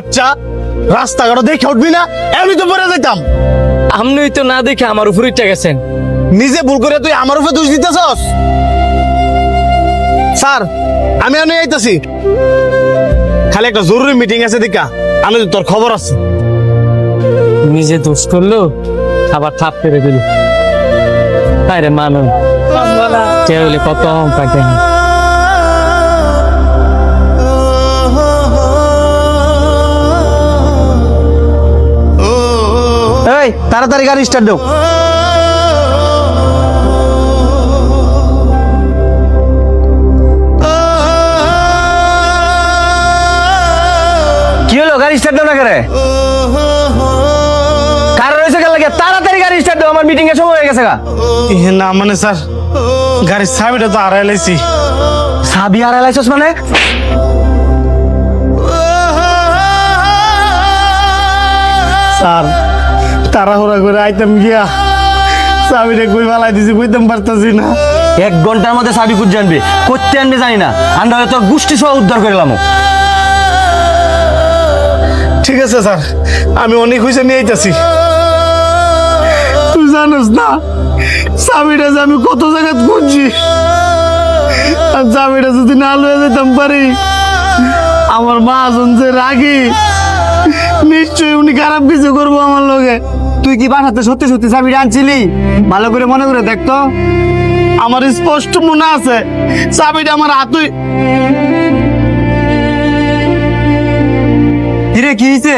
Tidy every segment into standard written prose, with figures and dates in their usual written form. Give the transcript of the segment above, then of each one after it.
বাচ্চা, রাস্তাঘাট দেখে উঠবি না, এমনি তো পড়ে যাইতাম। আপনি তো না দেখে আমার উপর উঠে গেছেন। নিজে ভুল করে তুই আমার উপরে দোষ দিতেছস। স্যার, আমি আইতাছি, খালি একটা জরুরি মিটিং আছে দেখা, আমি তোর খবর আছে। নিজে দোষ করলো, আবার থাপ করে দিল। তাই রে মানুষ কত অহংকার দেখেন। এই তাড়াতাড়ি গাড়ি স্টার্ট দাও। কি হলো, গাড়ি স্টার্ট দাও না করে? কার রয়েছে গেল লাগে? তাড়াতাড়ি গাড়ি স্টার্ট দাও, আমার মিটিং এর সময় হয়ে গেছে গা। না মানে স্যার, গাড়ির চাবিটা তো হারাই লাইছি। চাবি হারাই লাইছস মানে? স্যার, তাড়াহুড়া করে আইতাম গিয়া চাবিটা কই ফালাই দিছি, কইতাম পারতাছি না। 1 ঘন্টার মধ্যে চাবি খুঁজে আনবে, করতে আনবে জানি না, আমরা হয়তো গোষ্ঠী সহ উদ্ধার করলাম। ঠিক আছে স্যার, আমি অনেক হয়েছে নিয়ে আইতাছি। তুই জানোস না চাবিটা যে আমি কত জায়গায় খুঁজছি, আর চাবিটা যদি না লয়ে যেতাম পারি, আমার মহাজন যে রাগি, নিশ্চয়ই উনি খারাপ কিছু করবো আমার লগে। তুই কি বাসাতে সত্যি সত্যি চাবিটা আনছিলি? ভালো করে মনে করে দেখতো। আমার স্পষ্ট মনে আছে চাবিটা আমার হাতই। কিরে কি হয়েছে?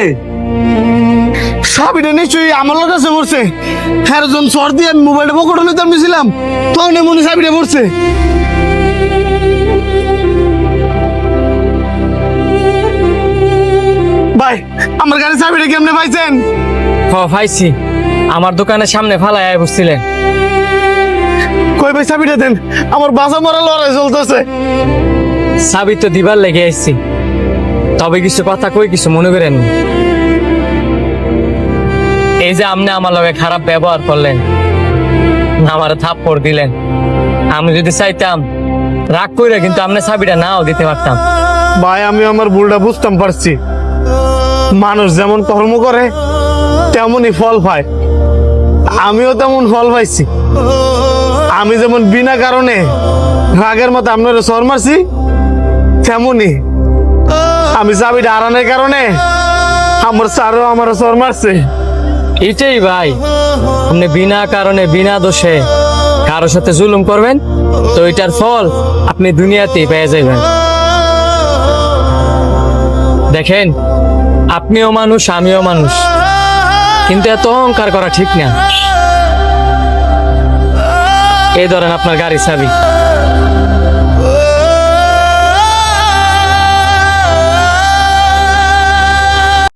চাবিটা নিশ্চয়ই আমার লোক কাছে পড়ছে। হ্যাঁ জন সর দিয়ে আমি মোবাইলটা পকেটে নিতাম নিয়েছিলাম, তখন মনে চাবিটা পড়ছে। ভাই, আমার গাড়ির চাবিটা কেমনে পাইছেন? পাইছি, আমার দোকানের সামনে ফালাই বসছিলেন। কই ভাই চাবিটা দেন, আমার বাসা মরা লড়াই চলতেছে। চাবি তো দিবার লেগে আসছি, তবে কিছু কথা কই কিছু মনে করেন। এই যে আপনি আমার লগে খারাপ ব্যবহার করলেন, আমার থাপ্পড় দিলেন, আমি যদি চাইতাম রাগ কইরা কিন্তু আপনি চাবিটা নাও দিতে পারতাম। ভাই, আমি আমার ভুলটা বুঝতাম পারছি। মানুষ যেমন কর্ম করে তেমনই ফল পায়, আমিও তেমন ফল পাইছি। আমি যেমন বিনা কারণে রাগের মতো আপনার সর মারছি, তেমনই আমি চাবিটা হারানোর কারণে আমার স্যারও আমার সর মারছে। এটাই ভাই, আপনি বিনা কারণে বিনা দোষে কারোর সাথে জুলুম করবেন, তো এটার ফল আপনি দুনিয়াতেই পেয়ে যাবেন। দেখেন, আপনিও মানুষ আমিও মানুষ, কিন্তু এত অহংকার করা ঠিক না। এই ধরেন আপনার গাড়ি চাবি।